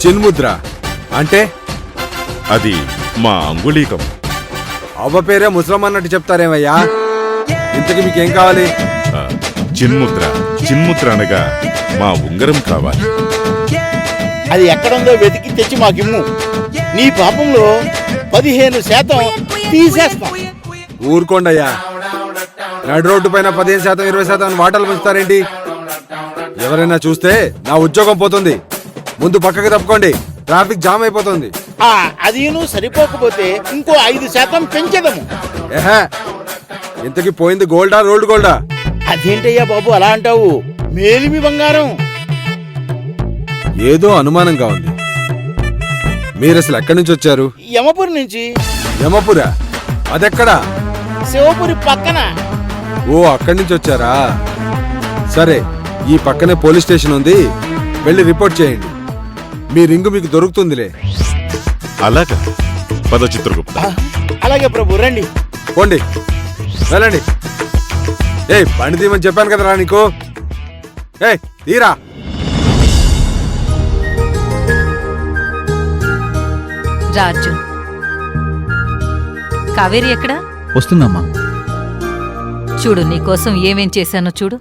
చిన్ముద్ర అంటే అది మా అంగుళీకం. అవ్వ పేరే ముసలమ్మ అన్నట్టు చెప్తారేమయ్యా? ఇంతకి మీకేం కావాలి? చిన్ముద్ర అనగా మా ఉంగరం కావాలి. అది ఎక్కడుందో వెతికి తెచ్చి మాకిమ్ము. నీ పాపంలో 15% తీసేస్తాం. ఊరుకోండయ్యా. నడు రోడ్డు పైన 15% 20% వాటాలు పెంచుతారేంటి? ఎవరైనా చూస్తే నా ఉద్యోగం పోతుంది. ముందు పక్కకి తప్పుకోండి, ట్రాఫిక్ జామ్ అయిపోతుంది. అది నువ్వు సరిపోకపోతే ఇంకో 5% పెంచదము. ఏహే, ఇంతకి పోయింది గోల్డా రోల్డ్ గోల్డా? అదేంటయ్యా బాబు అలా అంటావు? మేలిమి బంగారం. ఏదో అనుమానంగా ఉంది. మీరసలు ఎక్కడి నుంచి వచ్చారు? యమపురి నుంచి. యమపురా? అదెక్కడా? శివపురి పక్కన. ఓ, అక్కడి నుంచి వచ్చారా? సరే, ఈ పక్కనే పోలీస్ స్టేషన్ ఉంది, వెళ్ళి రిపోర్ట్ చేయండి. మీ రింగు మీకు దొరుకుతుందిలే. అలాగా? పద చిత్రగుప్త. అలాగే ప్రభు, రండి. పోండి, వెళ్ళండి. బండి తీయమని చెప్పాను కదరా నీకు. తీరా. రాజు, కావేరి ఎక్కడా? వస్తుందమ్మా. చూడు, నీకోసం ఏమేం చేశానో చూడు.